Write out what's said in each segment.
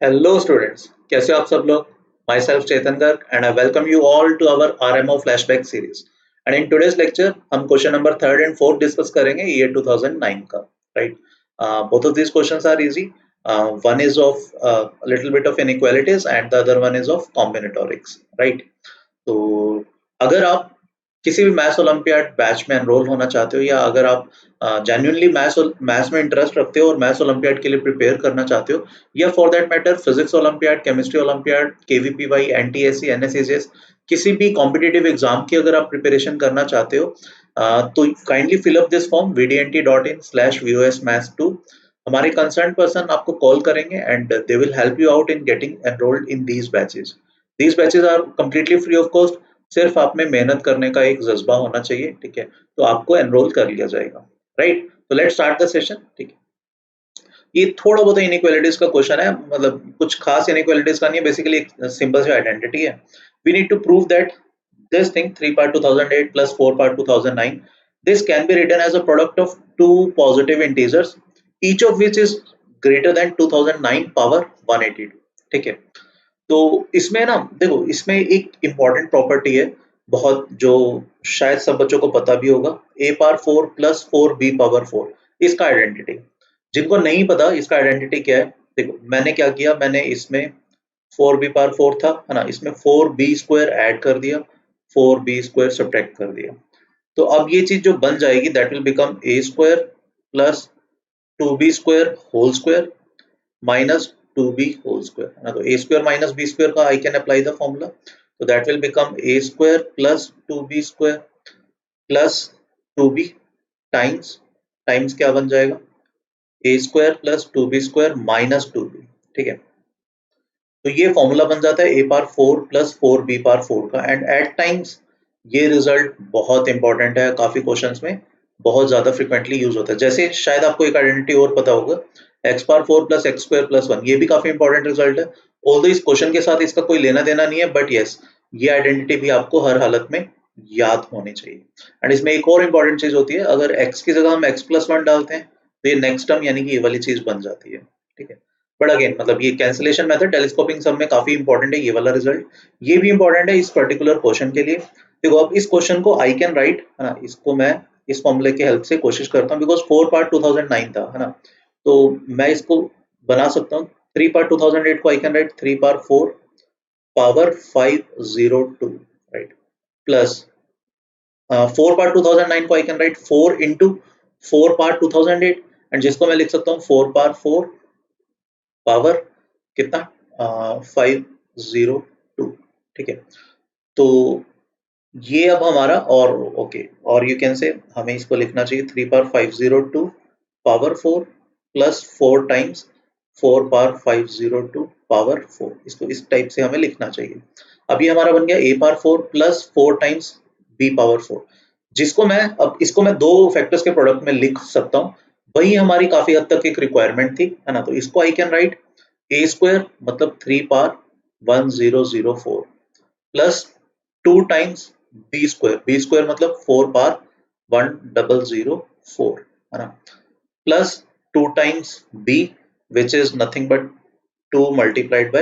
Hello students, कैसे हो आप सब लोग? Myself Chetan Garg and I welcome you all to our RMO flashback series. And in today's lecture हम question number third and fourth discuss करेंगे year 2009 का, right? Both of these questions are easy. One is of a little bit of inequalities and the other one is of combinatorics, right? तो अगर आप किसी भी maths olympiad batch में enrol होना चाहते हो या अगर आप जेन्युइनली मैथ्स में इंटरेस्ट रखते हो और मैथ्स ओलंपियाड के लिए प्रिपेयर करना चाहते हो या for that matter physics olympiad, chemistry olympiad, KVPY, NTSC, NSSS, किसी भी कॉम्पिटिटिव एग्जाम की अगर आप प्रिपरेशन करना चाहते हो तो kindly fill up this form vdnt.in/vosmaths2. हमारे कंसर्न पर्सन आपको कॉल करेंगे and they will help you out in getting enrolled in these batches. These batches are completely free of cost. सिर्फ आप में मेहनत करने का एक जज्बा होना चाहिए, ठीक है? तो आपको एनरोल कर लिया जाएगा, राइट? तो लेट्स स्टार्ट द सेशन, ठीक है? ये थोड़ा बहुत इनइक्वालिटीज का क्वेश्चन है, मतलब कुछ खास इनइक्वालिटीज का नहीं है, बेसिकली एक सिंपल सी आइडेंटिटी है. We need to prove that this thing 3 part 2008 plus 4 part 2009, this can be written as a product of two positive integers each of which is greater than 2009 power 182. ठीक है? तो इसमें ना देखो, इसमें एक इम्पॉर्टेंट प्रॉपर्टी है बहुत, जो शायद सब बच्चों को पता भी होगा. ए पावर 4 प्लस 4 बी पावर 4, इसका आइडेंटिटी. जिनको नहीं पता इसका आइडेंटिटी क्या है, देखो मैंने क्या किया, मैंने इसमें 4b/4 था, है ना, इसमें 4b² ऐड कर दिया, 4b² सब्ट्रैक्ट कर दिया. तो अब ये चीज जो बन जाएगी that will become a² plus 2b² whole square minus 2b whole square, है ना. तो a square minus b square का I can apply the formula, so that will become a square plus 2b square plus 2b times क्या बन जाएगा, a square plus 2b square minus 2b. ठीक है? तो ये फॉर्मूला बन जाता है a पावर 4 प्लस 4b/4 का. एंड एट टाइम्स ये रिजल्ट बहुत इंपॉर्टेंट है, काफी क्वेश्चंस में बहुत ज्यादा फ्रिक्वेंटली यूज होता है. जैसे शायद आपको एक आइडेंटिटी और पता होगा, x/4 प्लस x² + 1, ये भी काफी इंपॉर्टेंट रिजल्ट है. ऑल्दो इस क्वेश्चन के साथ इसका कोई लेना देना नहीं है, बट यस, ये आइडेंटिटी भी आपको हर हालत में याद होनी चाहिए. एंड इसमें एक और इंपॉर्टेंट चीज होती है, अगर x की जगह हम x+1 डालते हैं तो ये नेक्स्ट टर्म यानी कि ये वाली चीज बन जाती है. ठीक है? बट अगेन मतलब ये कैंसिलेशन मेथड टेलीस्कोपिंग सब में काफी इंपॉर्टेंट है, ये वाला रिजल्ट. ये भी इंपॉर्टेंट है इस पर्टिकुलर क्वेश्चन के लिए. देखो अब इस क्वेश्चन को आई कैन राइट, है ना, इसको मैं इस फॉर्मूले की हेल्प से कोशिश करता हूँ, बिकॉज 4 पार्ट 2009 था, है ना. तो मैं इसको बना सकता हूँ. 3 पार्ट 2008 को I can write 3 power 4 power 502, right, plus 4 part 2009 को I can write 4 into 4 part 2008, and जिसको मैं लिख सकता हूँ 4 पावर 4 पावर कितना, 502. ठीक है? तो ये अब हमारा और ओके, और यू कैन से हमें इसको लिखना चाहिए 3 power 502 power 4 plus 4 times 4 power 502 power 4, इसको इस टाइप से हमें लिखना चाहिए. अब ये हमारा बन गया a power 4 plus 4 times b power 4, जिसको मैं अब इसको मैं दो फैक्टर्स के प्रोडक्ट में लिख सकता हूँ. वही हमारी काफी हद तक एक रिक्वायरमेंट थी, है ना. तो इसको आई कैन राइट a² मतलब 3 पावर 1004 प्लस 2 टाइम्स b² मतलब 4 पावर 1004, है ना, plus 2 times b which is nothing but 2 multiplied by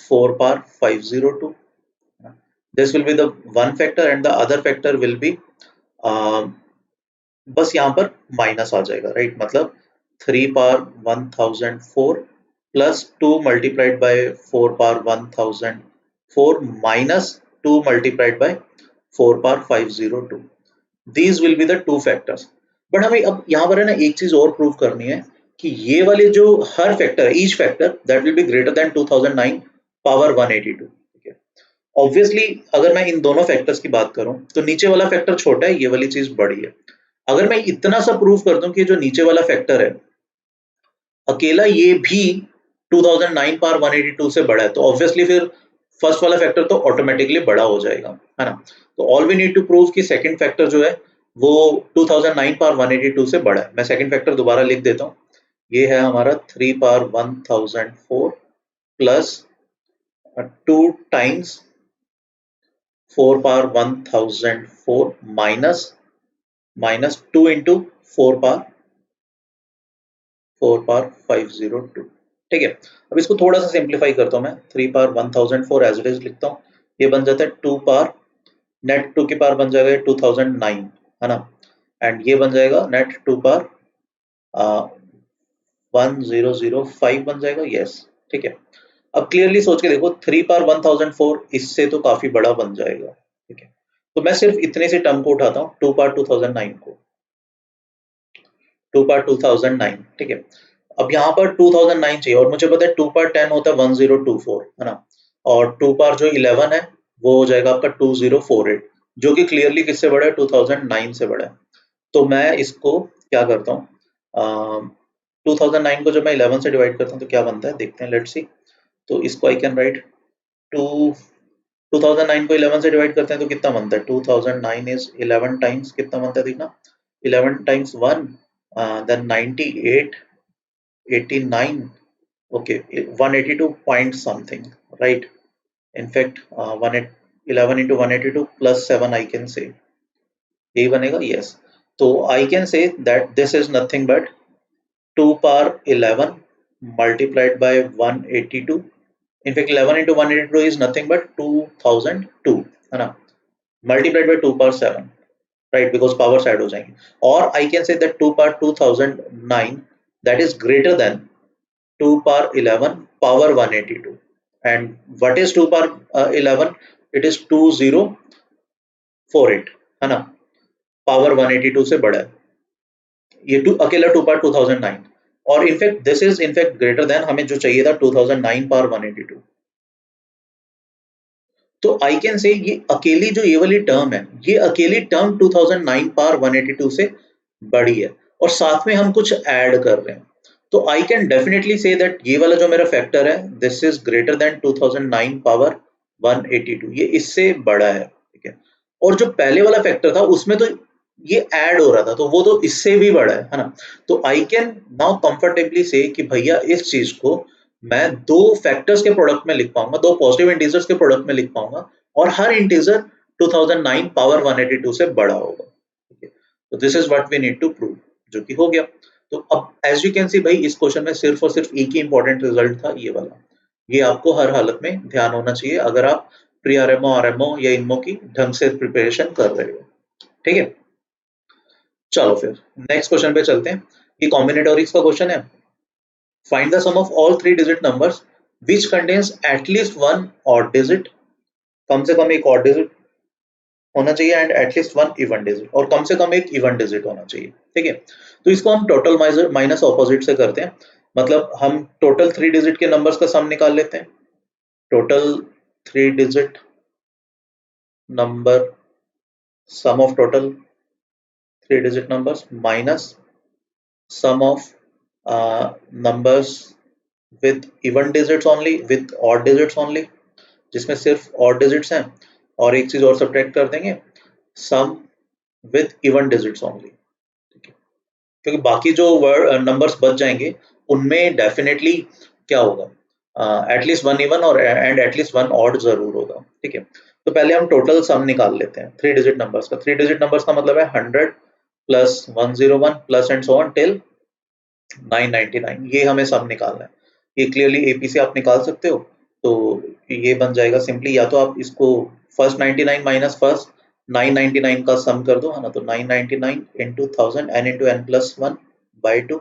4 power 502. This will be the one factor and the other factor will be बस यहाँ पर minus आ जाएगा, right. मतलब 3 power 1004 plus 2 multiplied by 4 power 1004 minus 2 multiplied by 4 power 502. These will be the two factors. But हमें अब यहाँ पर है ना एक चीज और प्रूव करनी है कि ये वाले जो हर फैक्टर है, each factor that will be greater than 2009 power 182. ठीक है? ऑब्वियसली अगर मैं इन दोनों फैक्टर्स की बात करूं तो नीचे वाला फैक्टर छोटा है, ये वाली चीज बड़ी है. अगर मैं इतना सा प्रूव कर दूं कि जो नीचे वाला फैक्टर है अकेला ये भी 2009 पावर 182 से बड़ा है, तो ऑब्वियसली फिर फर्स्ट वाला फैक्टर तो ऑटोमेटिकली बड़ा हो जाएगा, है ना. तो all we need to prove कि सेकंड फैक्टर जो है वो 2009 पावर 182 से बड़ा है. मैं सेकंड फैक्टर दोबारा लिख देता हूँ. ये है हमारा 3 power 1004 plus 2 times 4 power 1004 minus 2 into 4 power 502. ठीक है। अब इसको थोड़ा सा सिंप्लीफाई करता हूँ मैं, 3 पावर 1004 एज इट इज लिखता हूँ। ये बन जाता है 2 पावर, नेट 2 की पावर बन जाएगा 2009, है ना। एंड ये बन जाएगा नेट 2 पावर 1005 बन जाएगा, यस। ठीक है। अब क्लियरली सोच के देखो, 3 पावर 1004 इससे तो काफी बड़ा बन जाएगा। ठीक है। तो मैं सिर्फ इतने से टर्म को उठाता हूँ, 2 पावर 2009 को, 2 पावर 2009। ठीक है। अब यहाँ पर 2009 चाहिए और मुझे पता है 2 पावर 10 होता है 1024, है ना। और 2 पावर जो 11 है वो हो जाएगा आपका 2048, जो कि क्लियरली किससे बड़ा है, 2009 से बड़ा है। तो मैं इसको क्या करता हूँ, 2009 को जब मैं 11 से डिवाइड करता हूँ तो क्या बनता है, देखते हैं, लेट्स सी। तो इसको आई कैन राइट, टू 2009 को 11 से डिवाइड करते हैं तो कितना बनता है, 2009 इज 11 टाइम्स, कितना बनता है देखना, 11 times 1, then 98, 89, okay, 182 point something, right? In fact, 11 into 182 plus 7 I can say, यही बनेगा, yes. तो I can say that this is nothing but 2 power 11 multiplied by 182. In fact, 11 into 182 is nothing but 2002, है ना, multiplied by 2 power 7, right? Because powers add हो जाएंगे. Or I can say that 2 power 2009 that is greater than 2 power 11 power 182. And what is 2 power 11? It is 2048, है ना, power 182 से बड़ा है ये, अकेला 2 पावर 2009। और in fact this is in fact greater than हमें जो चाहिए था 2009 पावर 182। तो आई कैन से ये अकेली जो ये वाली टर्म है, ये अकेली टर्म 2009 पावर 182 से बड़ी है, और साथ में हम कुछ ऐड कर रहे हैं। तो I can definitely say that ये वाला जो मेरा फैक्टर है, this is greater than 2009 power 182, ये इससे बड़ा है। ठीक है। और जो पहले वाला फैक्टर था उसमें तो ये ऐड हो रहा था, तो वो तो इससे भी बड़ा है ना। तो आई कैन नाउ कंफर्टेबली से कि भैया इस चीज को मैं दो फैक्टर्स के प्रोडक्ट में लिख पाऊंगा, दो पॉजिटिव इंटीजर्स के प्रोडक्ट में लिख पाऊंगा, और हर इंटीजर 2009 पावर 182 से बड़ा होगा। ठीक है। तो this is what we need to prove, जो कि हो गया। तो अब एज यू कैन सी भाई, इस क्वेश्चन में सिर्फ और सिर्फ एक ही इंपॉर्टेंट रिजल्ट था, ये वाला। ये आपको हर हालत में ध्यान होना चाहिए अगर आप प्री आरएमओ, आरएमओ या इनमो की ढंग से प्रिपरेशन कर रहे हो। ठीक है। चलो फिर नेक्स्ट क्वेश्चन पे चलते हैं। ये कॉम्बिनेटोरिक्स का क्वेश्चन है। Find the sum of all 3 digit numbers which contains at least one odd digit, कम से कम एक ऑड डिजिट होना चाहिए, and at least one even digit, और कम से कम एक इवन डिजिट होना चाहिए। ठीक है। तो इसको हम टोटल माइनस ऑपोजिट से करते हैं। मतलब हम टोटल 3 डिजिट के नंबर्स का सम निकाल लेते हैं। Total 3 digit number, sum of total 3 digit numbers minus sum of numbers with even digits only, with odd digits only, जिसमें सिर्फ odd digits हैं, और एक चीज और सब्ट्रैक्ट कर देंगे, sum with even digits only। ठीक है। क्योंकि बाकी जो नंबर्स बच जाएंगे उनमें डेफिनेटली क्या होगा, एटलीस्ट वन इवन और एंड एटलीस्ट वन ऑड जरूर होगा। ठीक है। तो पहले हम टोटल सम निकाल लेते हैं 3 डिजिट नंबर्स का। 3 डिजिट नंबर्स का मतलब है 100 plus 101 plus and so on till 999, ये हमें सब निकालना है। ये क्लियरली एपी से आप निकाल सकते हो। तो ये बन जाएगा सिंपली, या तो आप इसको फर्स्ट 99 माइनस फर्स्ट 999 का सम कर दो, है ना। तो 999 into 1000 n into n plus 1 by 2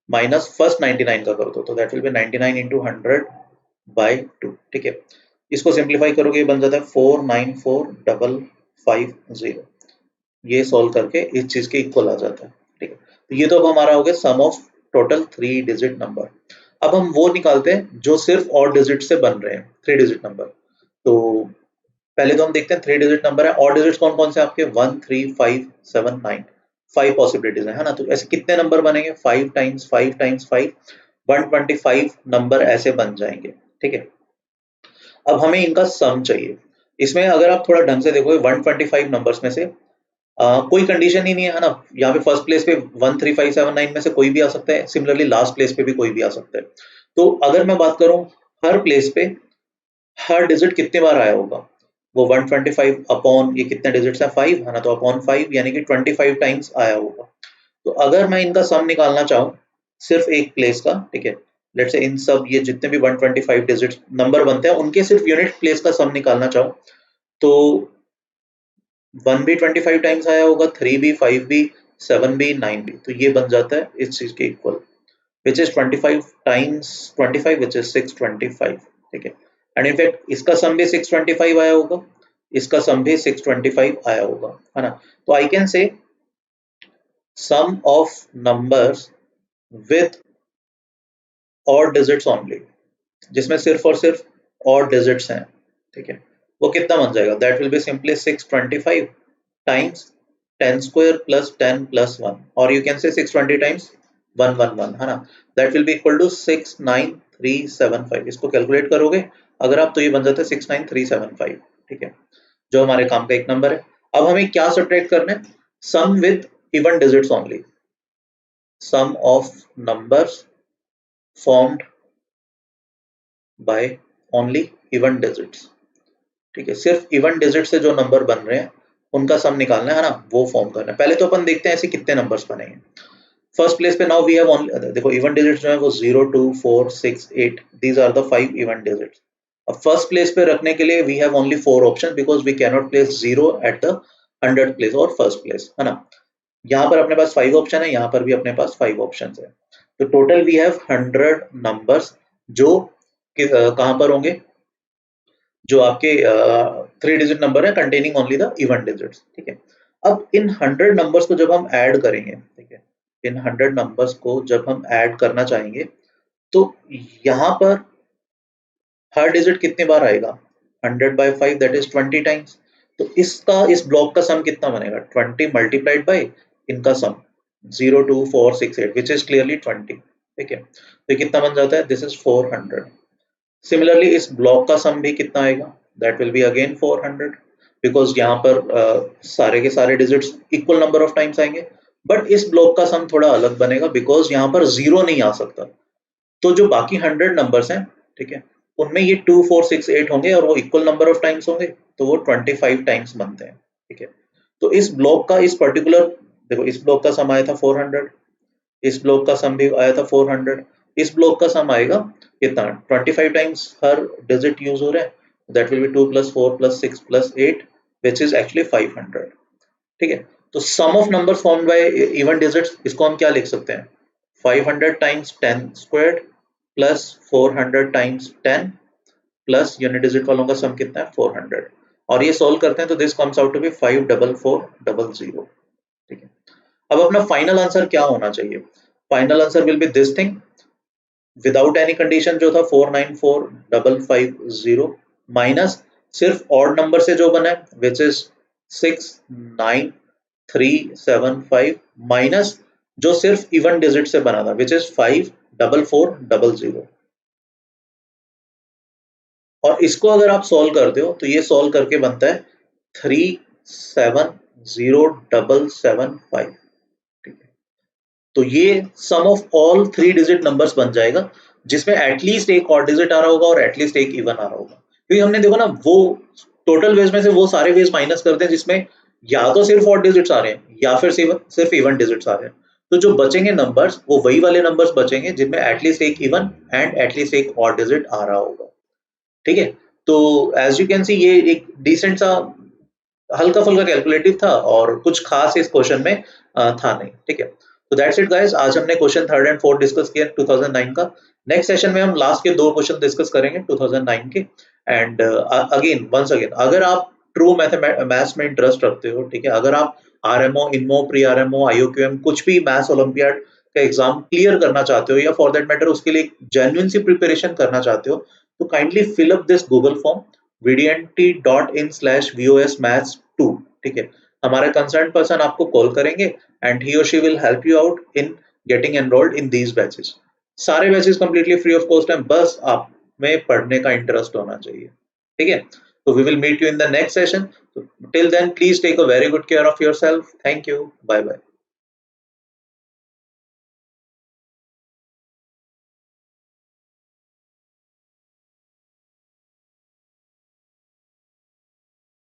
minus first 99 का कर दो, तो that will be 99 into 100 by 2। ठीक है। इसको सिंप्लीफाई करोगे, ये बन जाता है 494550। ये सॉल्व करके इस चीज के इक्वल आ जाता है। ठीक है। तो ये तो अब हमारा हो गया सम ऑफ टोटल 3 डिजिट नंबर। अब हम वो निकालते हैं जो सिर्फ और डिजिट से बन रहे हैं, 3 डिजिट नंबर। तो पहले तो हम देखते हैं 3 डिजिट नंबर है, और डिजिट्स कौन कौन से आपके 1 3 5 7 9, 5 पॉसिबिलिटीज है ना। तो ऐसे कितने नंबर बनेंगे, 5 टाइम्स 5 टाइम्स 5, 125 नंबर ऐसे बन जाएंगे। ठीक है। अब हमें इनका सम चाहिए। इसमें अगर आप थोड़ा ढंग से देखोगे 125 नंबर्स में से कोई कंडीशन ही नहीं है ना। यहाँ पे फर्स्ट प्लेस पे 13579 में से कोई भी आ सकता है, सिमिलरली लास्ट प्लेस पे भी कोई भी आ सकता है। तो अगर मैं बात करूं हर प्लेस पे हर डिजिट कितने बार आया होगा, वो 125 अपॉन ये कितने डिजिट्स है 5, है ना। तो अपॉन 5 यानी कि 25 टाइम्स आया होगा। तो अगर मैं इनका सम निकालना चाहूँ सिर्फ एक प्लेस का, ठीक है, लेट्स से इन सब ये जितने भी 125 डिजिट नंबर बनते हैं उनके सिर्फ यूनिट प्लेस का सम निकालना चाहो तो 1 भी 25 टाइम्स आया होगा, 3 भी, 5 भी, 7 भी, 9 भी, तो ये बन जाता है इस चीज के equal, which is 25 times 25 which is 625, ठीक है। एंड इनफैक्ट इसका सम भी 625 आया होगा, इसका सम भी 625 आया होगा, है ना। तो I can say sum of numbers with odd digits only, जिसमें सिर्फ और सिर्फ ऑड डिजिट्स हैं, ठीक है, वो कितना बन जाएगा, that will be simply 625 times 10 square plus 10 plus 1, और यू कैन से 620 टाइम्स 111, है ना, that will be equal to 69375। इसको कैलकुलेट करोगे अगर आप तो ये बन जाता है 69375, ठीक है, जो हमारे काम का एक नंबर है। अब हमें क्या सब्ट्रैक्ट करना है, sum with even digits only, sum of numbers formed by only even digits, ठीक है, सिर्फ इवन डिजिट से जो नंबर बन रहे हैं उनका सम निकालना है ना, वो फॉर्म करना है। पहले तो अपन देखते हैं ऐसे कितने नंबर्स बनेंगे। फर्स्ट प्लेस पे नाउ वी हैव ओनली, देखो इवन डिजिट्स जो है वो 0 2 4 6 8, these are the 5 even digits. अब फर्स्ट प्लेस पे रखने के लिए we have only 4 option because we can not place 0 at the 100th प्लेस और फर्स्ट प्लेस, है ना। यहाँ पर अपने पास 5 ऑप्शन है, यहाँ पर भी अपने पास 5 ऑप्शन है, तो टोटल वी हैव 100 नंबर्स जो कहाँ पर होंगे, जो आपके 3 डिजिट नंबर है containing only the even digits, ठीक है। अब इन 100 नंबर्स को जब हम ऐड करेंगे, ठीक है, इन 100 नंबर्स को जब हम ऐड करना चाहेंगे तो यहाँ पर हर डिजिट कितने बार आएगा, 100/5 दैट इज 20 टाइम्स, तो इसका इस ब्लॉक का सम कितना बनेगा, 20 मल्टीप्लाइड बाय इनका सम 0 2 4 6 8 विच इज क्लियरली 20, ठीक है, तो ये कितना बन जाता है, दिस इज 400। सिमिलरली इस ब्लॉक का सम भी कितना आएगा, that will be again 400 because यहाँ पर सारे के सारे digits equal number of times आएंगे, बट इस ब्लॉक का सम थोड़ा अलग बनेगा बिकॉज यहाँ पर जीरो नहीं आ सकता, तो जो बाकी 100 नंबर्स हैं, ठीक है, उनमें ये 2 4 6 8 होंगे और वो इक्वल नंबर ऑफ टाइम्स होंगे, तो वो 25 टाइम्स बनते हैं, ठीक है। तो इस ब्लॉक का इस पर्टिकुलर, देखो इस ब्लॉक का सम आया था 400, इस ब्लॉक का सम भी आया था 400, इस ब्लॉक का सम आएगा कितना, 25 टाइम्स हर डिजिट यूज हो रहा है, that will B 2 + 4 + 6 + 8 which is actually 500, ठीक है। तो sum of numbers formed by even digits, इसको हम क्या लिख सकते हैं, 500 times 10 squared plus 400 times 10 plus unit digit वालों का सम कितना है 400, और ये सॉल्व करते हैं तो this comes out to be 54400, ठीक है। अब अपना फाइनल आंसर क्या होना चाहिए, final answer will be this thing without any condition जो था 494550 माइनस सिर्फ ऑड नंबर से जो बना है विच इज 69375 माइनस जो सिर्फ इवन डिजिट से बना था विच इज 54400, और इसको अगर आप सॉल्व करते हो तो ये सॉल्व करके बनता है 37075, ठीक है। तो ये सम ऑफ ऑल 3 डिजिट नंबर्स बन जाएगा जिसमें एटलीस्ट एक ऑड डिजिट आ रहा होगा और एटलीस्ट एक इवन आ रहा होगा, क्योंकि हमने देखो ना वो टोटल वेज में से वो सारे वेज माइनस करते हैं जिसमें या तो सिर्फ ऑड डिजिट्स आ रहे हैं या फिर सिर्फ इवन डिजिट्स आ रहे हैं, तो जो बचेंगे नंबर्स वो वही वाले नंबर्स बचेंगे जिनमें एटलीस्ट एक इवन एंड एटलीस्ट एक ऑड डिजिट आ रहा होगा, ठीक है। तो एज यू कैन सी ये एक डिसेंट सा हल्का फुल्का कैलकुलेटिव था और कुछ खास इस क्वेश्चन में था नहीं, ठीक है। तो दैट्स इट गाइस, आज हमने question 3rd and 4th discuss किया 2009 का। नेक्स्ट सेशन में हम लास्ट के 2 क्वेश्चन डिस्कस करेंगे 2009 के, एंड अगेन वंस अगेन अगर आप ट्रू मैथ्स में इंटरेस्ट रखते हो, ठीक है, अगर आप आरएमओ, इनमो, प्री आरएमओ, आईओक्यूएम कुछ भी मैथ्स ओलंपियाड का एग्जाम क्लियर करना चाहते हो या फॉर दैट मैटर उसके लिए जेन्युइन सी प्रिपरेशन करना चाहते हो, तो kindly fill up this Google form vdnt.in/vosmaths2, ठीक है। हमारा कंसर्न पर्सन आपको कॉल करेंगे एंड ही और she will help you out in getting enrolled in these batches. सारे batches completely free of cost हैं, बस आप में पढ़ने का इंटरेस्ट होना चाहिए, ठीक है। तो we will meet you in the next session, till then please take a very good care of yourself, thank you, bye bye.